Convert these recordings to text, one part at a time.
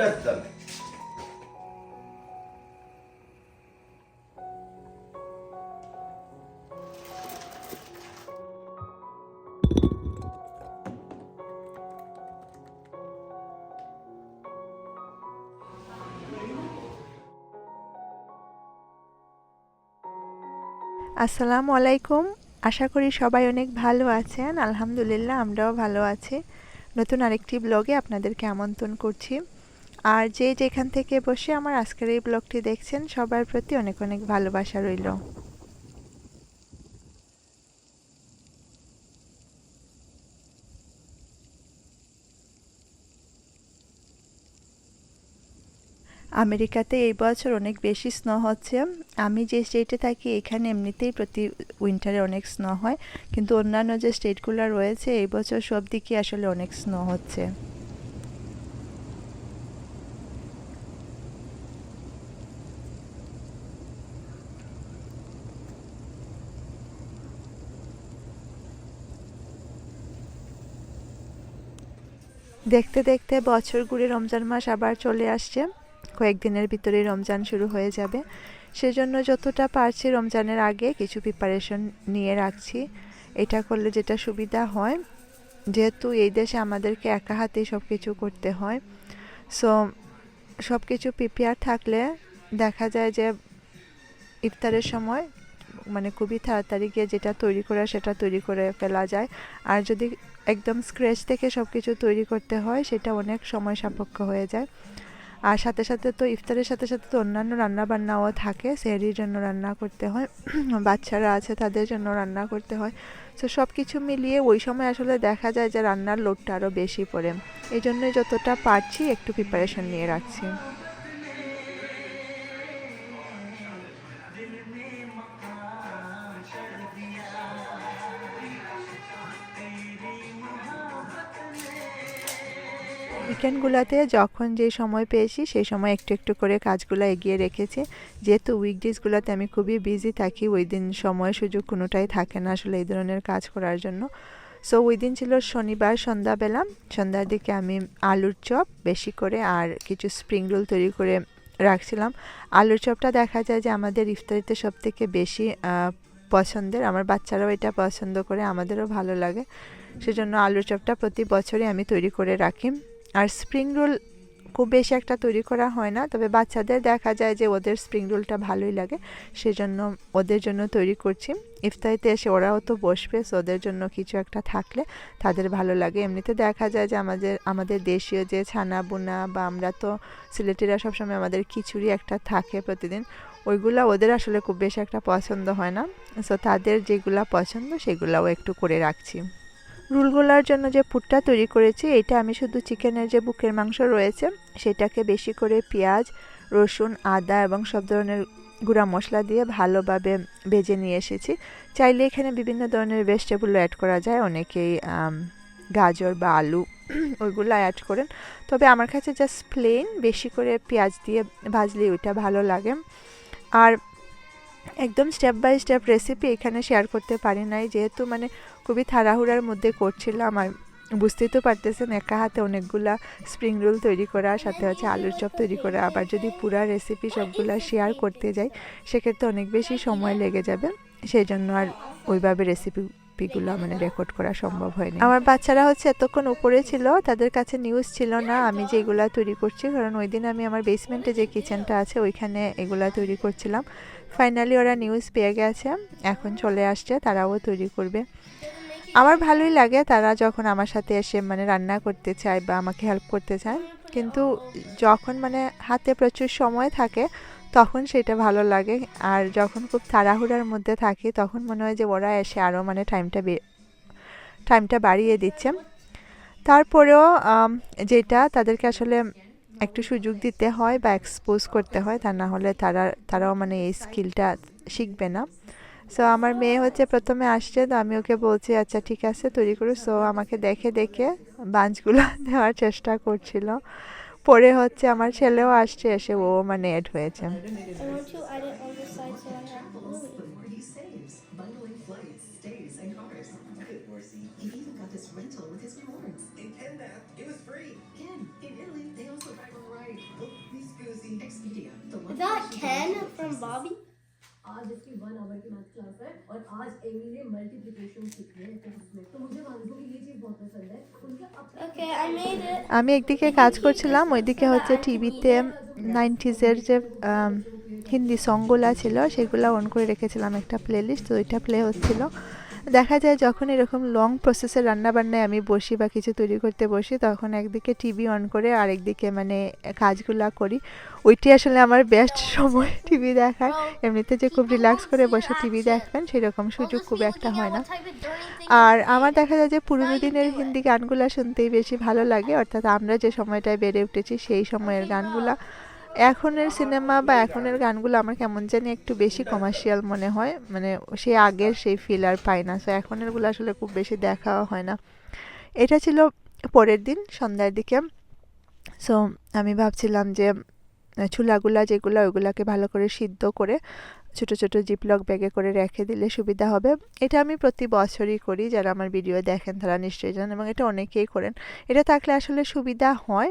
ఉంటది. আসসালামু আলাইকুম। আশা করি সবাই অনেক ভালো আছেন। আলহামদুলিল্লাহ আমরাও ভালো আছি। নতুন আরেকটি ব্লগে আপনাদেরকে আমন্ত্রণ করছি। আর যে যেখান থেকে বসে আমার আজকের এই ব্লগটি দেখছেন সবার প্রতি অনেক অনেক ভালোবাসা রইল। আমেরিকাতে এই বছর অনেক বেশি স্নো হচ্ছে। আমি যে স্টেটে থাকি এখানে এমনিতেই প্রতি উইন্টারে অনেক স্নো হয়, কিন্তু অন্যান্য যে স্টেটগুলো রয়েছে এই বছর সব দিকে আসলে অনেক স্নো হচ্ছে। দেখতে দেখতে বছর ঘুরে রমজান মাস আবার চলে আসছে। কয়েকদিনের ভিতরেই রমজান শুরু হয়ে যাবে। সেজন্য যতটা পারছি রমজানের আগে কিছু প্রিপারেশন নিয়ে রাখছি। এটা করলে যেটা সুবিধা হয়, যেহেতু এই দেশে আমাদেরকে একা হাতেই সব কিছু করতে হয়, সো সব কিছু প্রিপেয়ার থাকলে দেখা যায় যে ইফতারের সময় মানে খুবই তাড়াতাড়ি গিয়ে যেটা তৈরি করা সেটা তৈরি করে ফেলা যায়। আর যদি একদম স্ক্র্যাচ থেকে সব কিছু তৈরি করতে হয় সেটা অনেক সময় সাপেক্ষ হয়ে যায়। আর সাথে সাথে তো ইফতারের সাথে সাথে তো অন্যান্য রান্নাবান্নাও থাকে, সেহরির জন্য রান্না করতে হয়, বাচ্চারা আছে তাদের জন্য রান্না করতে হয়। তো সব কিছু মিলিয়ে ওই সময় আসলে দেখা যায় যে রান্নার লোডটা আরও বেশি পড়ে। এই জন্যই যতটা পারছি একটু প্রিপারেশন নিয়ে রাখছি। উইকেন্ডগুলোতে যখন যে সময় পেয়েছি সেই সময় একটু একটু করে কাজগুলো এগিয়ে রেখেছি। যেহেতু উইকডেজগুলোতে আমি খুবই বিজি থাকি, ওই দিন সময় সুযোগ কোনোটাই থাকে না আসলে এই ধরনের কাজ করার জন্য। সো ওই দিন ছিল শনিবার সন্ধ্যাবেলা। সন্ধ্যার দিকে আমি আলুর চপ বেশি করে আর কিছু স্প্রিং রোল তৈরি করে রাখছিলাম। আলুর চপটা দেখা যায় যে আমাদের ইফতারিতে সবথেকে বেশি পছন্দের। আমার বাচ্চারাও এটা পছন্দ করে, আমাদেরও ভালো লাগে। সেজন্য আলুর চপটা প্রতি বছরই আমি তৈরি করে রাখি। আর স্প্রিং রোল খুব বেশি একটা তৈরি করা হয় না, তবে বাচ্চাদের দেখা যায় যে ওদের স্প্রিং রোলটা ভালোই লাগে, সেজন্য ওদের জন্য তৈরি করছি। ইফতারিতে এসে ওরাও তো বসবে, সো ওদের জন্য কিছু একটা থাকলে তাদের ভালো লাগে। এমনিতে দেখা যায় যে আমাদের দেশীয় যে ছানা বোনা বা আমরা তো সিলেটিরা সবসময় আমাদের খিচুড়ি একটা থাকে প্রতিদিন, ওইগুলা ওদের আসলে খুব বেশি একটা পছন্দ হয় না। সো তাদের যেগুলা পছন্দ সেগুলাও একটু করে রাখছি। রোলগুলার জন্য যে পুরটা তৈরি করেছি এটা আমি শুধু চিকেনের যে বুকের মাংস রয়েছে সেটাকে বেশি করে পেঁয়াজ, রসুন, আদা এবং সব ধরনের গুঁড়া মশলা দিয়ে ভালোভাবে ভেজে নিয়ে এসেছি। চাইলে এখানে বিভিন্ন ধরনের ভেজিটেবলও অ্যাড করা যায়, অনেকেই গাজর বা আলু ওইগুলো অ্যাড করেন, তবে আমার কাছে জাস্ট প্লেন বেশি করে পেঁয়াজ দিয়ে ভাজলে ওইটা ভালো লাগে। আর একদম স্টেপ বাই স্টেপ রেসিপি এখানে শেয়ার করতে পারি নাই, যেহেতু মানে খুবই তাড়াহুড়ার মধ্যে করছিলাম। আর বুঝতেই তো পারতেছেন একা হাতে অনেকগুলা স্প্রিং রোল তৈরি করা, সাথে হচ্ছে আলুর চপ তৈরি করা, আবার যদি পুরা রেসিপি সবগুলা শেয়ার করতে যাই সেক্ষেত্রে অনেক বেশি সময় লেগে যাবে। সেই জন্য আর ওইভাবে রেসিপিগুলো মানে রেকর্ড করা সম্ভব হয়নি। আমার বাচ্চারা হচ্ছে এতক্ষণ উপরে ছিল, তাদের কাছে নিউজ ছিল না আমি যেগুলা তৈরি করছি, কারণ ওই দিন আমি আমার বেসমেন্টে যে কিচেনটা আছে ওইখানে এগুলা তৈরি করছিলাম। ফাইনালি ওরা নিউজ পেয়ে গেছে, এখন চলে আসছে, তারাও তৈরি করবে। আমার ভালোই লাগে তারা যখন আমার সাথে এসে মানে রান্না করতে চায় বা আমাকে হেল্প করতে চায়, কিন্তু যখন মানে হাতে প্রচুর সময় থাকে তখন সেটা ভালো লাগে। আর যখন খুব তাড়াহুড়ার মধ্যে থাকি তখন মনে হয় যে ওরা এসে আরও মানে টাইমটা বাড়িয়ে দিচ্ছে। তারপরেও যেটা তাদেরকে আসলে একটু সুযোগ দিতে হয় বা এক্সপোজ করতে হয়, তা না হলে তারাও মানে এই স্কিলটা শিখবে না। সো আমার মেয়ে হচ্ছে প্রথমে আসছে, তো আমি ওকে বলছি আচ্ছা ঠিক আছে তৈরি করো। সো আমাকে দেখে দেখে বাঞ্চগুলো দেওয়ার চেষ্টা করছিল। পরে হচ্ছে আমার ছেলেও আসছে, এসে ও মানে এড হয়েছে। I want to add it on the side so I have the movie. The more he saves, bundling flights, stays, and cars. Good, Horsey. He even got this rental with his rewards. In Kenneth, it was free. Ken, in Italy, they also drive on the right. Look, these Goosey. Expedia. The one Is that station Ken to from places. Bobby? आज इसकी 1 our की math class है और आज Amy ने multiplication सीखी है physics में। तो मुझे मानसू की ये चीज़ बहुत पसंद है उनके अपने Okay, I made it. আমি একদিকে কাজ করছিলাম, ওইদিকে হচ্ছে টিভিতে 90s-এর যে হিন্দি সংগুলা ছিল সেগুলো অন করে রেখেছিলাম, একটা প্লেলিস্ট, তো ওইটা প্লে হচ্ছিল। দেখা যায় যখন এরকম লং প্রসেসের রান্নাবান্নায় আমি বসি বা কিছু তৈরি করতে বসি, তখন একদিকে টিভি অন করে আরেকদিকে মানে কাজগুলা করি। ওইটি আসলে আমার বেস্ট সময় টিভি দেখার। এমনিতে যে খুব রিল্যাক্স করে বসে টিভি দেখবেন সেরকম সুযোগ খুব একটা হয় না। আর আমার দেখা যায় যে পুরোনো দিনের হিন্দি গানগুলা শুনতেই বেশি ভালো লাগে, অর্থাৎ আমরা যে সময়টায় বেড়ে উঠেছি সেই সময়ের গানগুলা। এখনের সিনেমা বা এখনের গানগুলো আমার কেমন জানি একটু বেশি কমার্শিয়াল মনে হয়, মানে সেই আগের সেই ফিল আর পাই না। সো এখনেরগুলো আসলে খুব বেশি দেখাও হয় না। এটা ছিল পরের দিন সন্ধ্যার দিকে। সো আমি ভাবছিলাম যে ছোলাগুলা যেগুলো, ওইগুলাকে ভালো করে সিদ্ধ করে ছোট ছোট জিপলক ব্যাগে করে রেখে দিলে সুবিধা হবে। এটা আমি প্রতি বছরই করি, যারা আমার ভিডিও দেখেন তারা নিশ্চয়ই জানেন, এবং এটা অনেকেই করেন। এটা থাকলে আসলে সুবিধা হয়,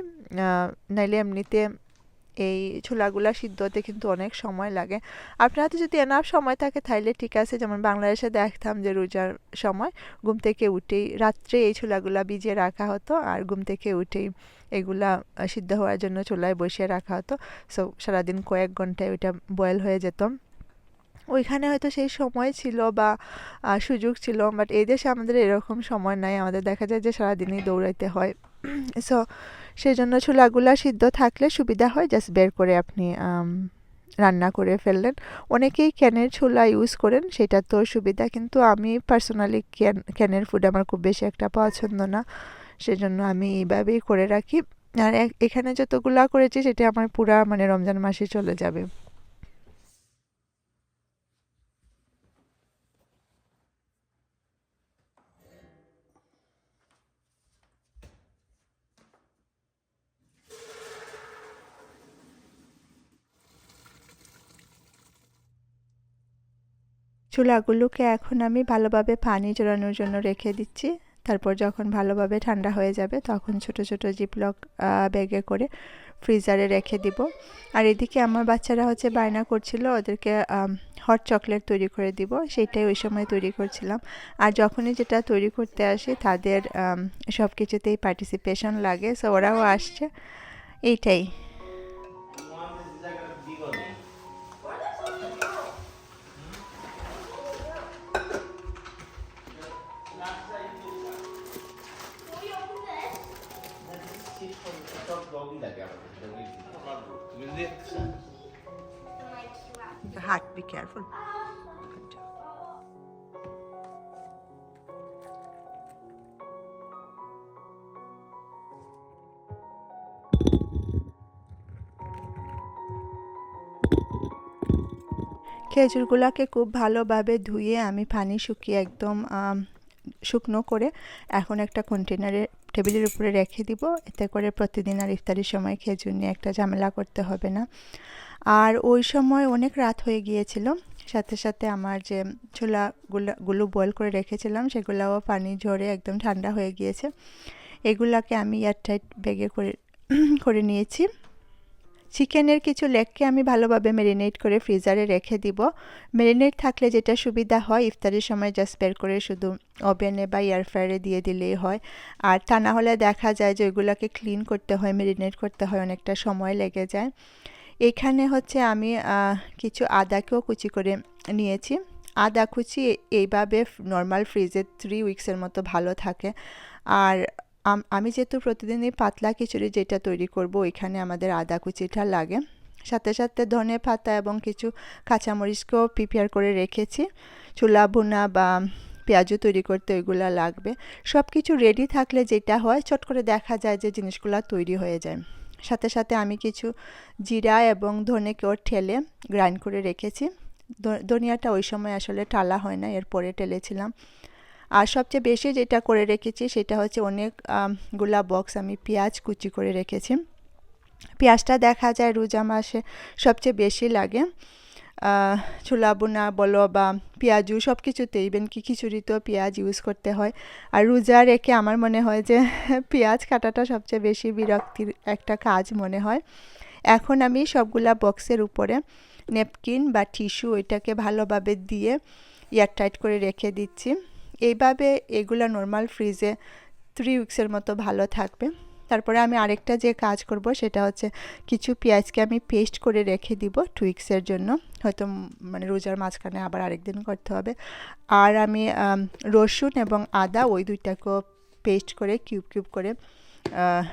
নাইলে এমনিতে এই ছোলাগুলা সিদ্ধ হতে কিন্তু অনেক সময় লাগে। আপনার তো যদি এনাফ সময় থাকে তাহলে ঠিক আছে, যেমন বাংলাদেশে দেখতাম যে রোজার সময় ঘুম থেকে উঠেই রাত্রে এই ছোলাগুলা ভিজিয়ে রাখা হতো, আর ঘুম থেকে উঠেই এগুলা সিদ্ধ হওয়ার জন্য চুলায় বসিয়ে রাখা হতো। সো সারাদিন কয়েক ঘন্টায় ওইটা বয়েল হয়ে যেত। ওইখানে হয়তো সেই সময় ছিল বা সুযোগ ছিল, বাট এই দেশে আমাদের এরকম সময় নাই। আমাদের দেখা যায় যে সারাদিনই দৌড়াইতে হয়। সো সেই জন্য ছোলাগুলা সিদ্ধ থাকলে সুবিধা হয়, জাস্ট বের করে আপনি রান্না করে ফেললেন। অনেকেই ক্যানের ছোলা ইউজ করেন, সেটা তো সুবিধা, কিন্তু আমি পার্সোনালি ক্যানের ফুড আমার খুব বেশি একটা পছন্দ না, সেজন্য আমি এইভাবেই করে রাখি। আর এখানে যতগুলা করেছি সেটা আমার পুরা মানে রমজান মাসে চলে যাবে। ছোলাগুলোকে এখন আমি ভালোভাবে পানি ঝরানোর জন্য রেখে দিচ্ছি। তারপর যখন ভালোভাবে ঠান্ডা হয়ে যাবে তখন ছোট ছোট জিপলক ব্যাগে করে ফ্রিজারে রেখে দিব। আর এদিকে আমার বাচ্চারা হচ্ছে বায়না করছিল ওদেরকে হট চকলেট তৈরি করে দিব, সেইটাই ওই সময় তৈরি করছিলাম। আর যখনই যেটা তৈরি করতে আসি তাদের সব কিছুতেই পার্টিসিপেশন লাগে, সো ওরাও আসছে, এইটাই। Heart, be careful. Good job. খেজুরগুলোকে খুব ভালোভাবে ধুয়ে আমি পানি শুকিয়ে একদম শুকনো করে এখন একটা কন্টেনারে টেবিলের উপরে রেখে দিব। এতে করে প্রতিদিন আর ইফতারির সময় খেজুর নিয়ে একটা ঝামেলা করতে হবে না। আর ওই সময় অনেক রাত হয়ে গিয়েছিল, সাথে সাথে আমার যে ছোলাগুলো বয়েল করে রেখেছিলাম সেগুলোও পানি ঝরে একদম ঠান্ডা হয়ে গিয়েছে। এগুলাকে আমি এয়ারটাইট ব্যাগে করে নিয়েছি। চিকেনের কিছু লেগকে আমি ভালোভাবে ম্যারিনেট করে ফ্রিজারে রেখে দিব। ম্যারিনেট থাকলে যেটা সুবিধা হয়, ইফতারের সময় জাস্ট বের করে শুধু ওভেনে বা এয়ার ফ্রায়ারে দিয়ে দিলেই হয়। আর তা না হলে দেখা যায় যে ওইগুলোকে ক্লিন করতে হয়, ম্যারিনেট করতে হয়, অনেকটা সময় লেগে যায়। এখানে হচ্ছে আমি কিছু আদাকেও কুচি করে নিয়েছি। আদা কুচি এইভাবে নর্মাল ফ্রিজে 3 উইক্সের মতো ভালো থাকে। আর আমি যেহেতু প্রতিদিনই পাতলা খিচুড়ি যেটা তৈরি করব, ওইখানে আমাদের আদা কুচিটা লাগে। সাথে সাথে ধনে পাতা এবং কিছু কাঁচামরিচকেও প্রিপেয়ার করে রেখেছি। ছোলা ভুনা বা পেঁয়াজু তৈরি করতে ওইগুলো লাগবে। সব কিছু রেডি থাকলে যেটা হয়, চট করে দেখা যায় যে জিনিসগুলো তৈরি হয়ে যায়। সাথে সাথে আমি কিছু জিরা এবং ধনেকেও ঠেলে গ্রাইন্ড করে রেখেছি। ধনিয়াটা ওই সময় আসলে টালা হয় না, এরপরে টেলেছিলাম। আর সবচেয়ে বেশি যেটা করে রেখেছি সেটা হচ্ছে অনেকগুলা বক্স আমি পেঁয়াজ কুচি করে রেখেছি। পেঁয়াজটা দেখা যায় রোজা মাসে সবচেয়ে বেশি লাগে। ছোলা বোনা বলো বা পেঁয়াজু সব কিছুতে, ইভেন কি খিচুড়িতেও পেঁয়াজ ইউজ করতে হয়। আর রোজা রেখে আমার মনে হয় যে পেঁয়াজ কাটাটা সবচেয়ে বেশি বিরক্তির একটা কাজ মনে হয়। এখন আমি সবগুলা বক্সের উপরে নেপকিন বা টিস্যু ওইটাকে ভালোভাবে দিয়ে এয়ারটাইট করে রেখে দিচ্ছি। এইভাবে এগুলা নর্মাল ফ্রিজে 3 উইকসের মতো ভালো থাকবে। তারপরে আমি আরেকটা যে কাজ করব সেটা হচ্ছে কিছু পেঁয়াজকে আমি পেস্ট করে রেখে দিব 2 উইকসের জন্য, হয়তো মানে রোজার মাঝখানে আবার আরেকদিন করতে হবে। আর আমি রসুন এবং আদা ওই দুইটাকেও পেস্ট করে কিউব কিউব করে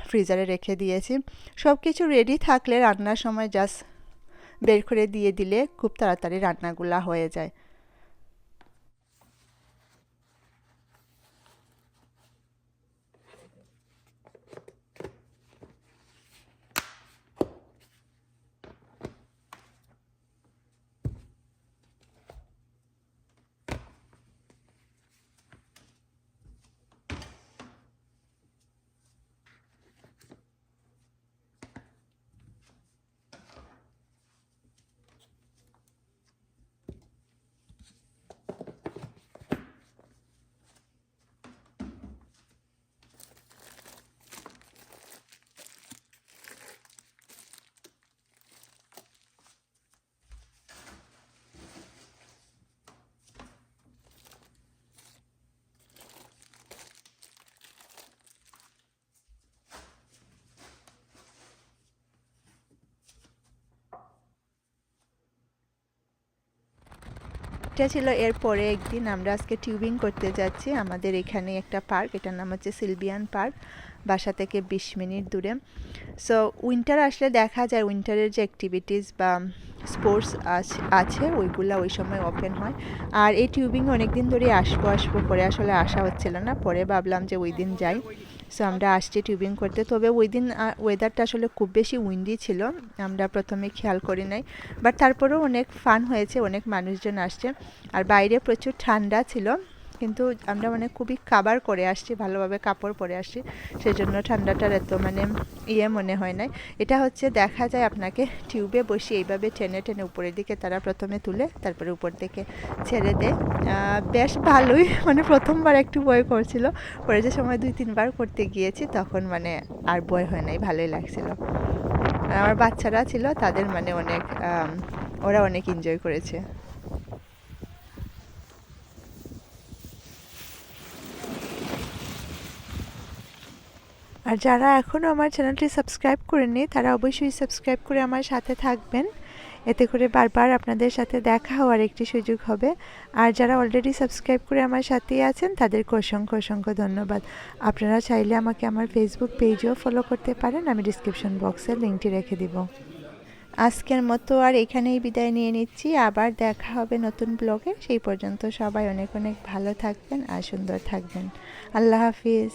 ফ্রিজারে রেখে দিয়েছি। সব কিছু রেডি থাকলে রান্নার সময় জাস্ট বের করে দিয়ে দিলে খুব তাড়াতাড়ি রান্নাগুলা হয়ে যায়। এটা ছিল এরপরে একদিন আমরা আজকে টিউবিং করতে যাচ্ছি। আমাদের এখানে একটা পার্ক, এটার নাম হচ্ছে সিলভিয়ান পার্ক, বাসা থেকে 20 মিনিট দূরে। সো উইন্টার আসলে দেখা যায় উইন্টারের যে অ্যাক্টিভিটিস বা স্পোর্টস আছে ওইগুলা ওই সময় ওপেন হয়। আর এই টিউবিং অনেক দিন ধরে আসবো করে আসলে আসা হচ্ছিল না, পরে ভাবলাম যে ওই দিন যাই। সো আমরা আসছি টিউবিং করতে। তবে ওই দিন ওয়েদারটা আসলে খুব বেশি উইন্ডি ছিল, আমরা প্রথমে খেয়াল করি নাই, বাট তারপরেও অনেক ফান হয়েছে, অনেক মানুষজন আসছে। আর বাইরে প্রচুর ঠান্ডা ছিল, কিন্তু আমরা মানে খুবই কাভার করে আসছি, ভালোভাবে কাপড় পরে আসছি, সেজন্য ঠান্ডাটার এত মানে মনে হয় নাই। এটা হচ্ছে দেখা যায় আপনাকে টিউবে বসে এইভাবে টেনে টেনে উপরের দিকে তারা প্রথমে তুলে তারপরে উপর থেকে ছেড়ে দেয়। বেশ ভালোই, মানে প্রথমবার একটু ভয় করছিল, পরে যে সময় 2-3 বার করতে গিয়েছি তখন মানে আর ভয় হয় নাই, ভালোই লাগছিল। আর আমার বাচ্চারা ছিল, তাদের মানে অনেক ওরা অনেক এনজয় করেছে। আর যারা এখনও আমার চ্যানেলটি সাবস্ক্রাইব করেননি তারা অবশ্যই সাবস্ক্রাইব করে আমার সাথে থাকবেন, এতে করে বারবার আপনাদের সাথে দেখা হওয়ার একটি সুযোগ হবে। আর যারা অলরেডি সাবস্ক্রাইব করে আমার সাথেই আছেন তাদেরকে অসংখ্য অসংখ্য ধন্যবাদ। আপনারা চাইলে আমাকে আমার ফেসবুক পেজেও ফলো করতে পারেন, আমি ডিসক্রিপশন বক্সে লিঙ্কটি রেখে দিব। আজকের মতো আর এখানেই বিদায় নিয়ে নিচ্ছি, আবার দেখা হবে নতুন ব্লগে। সেই পর্যন্ত সবাই অনেক অনেক ভালো থাকবেন আর সুন্দর থাকবেন। আল্লাহ হাফিজ।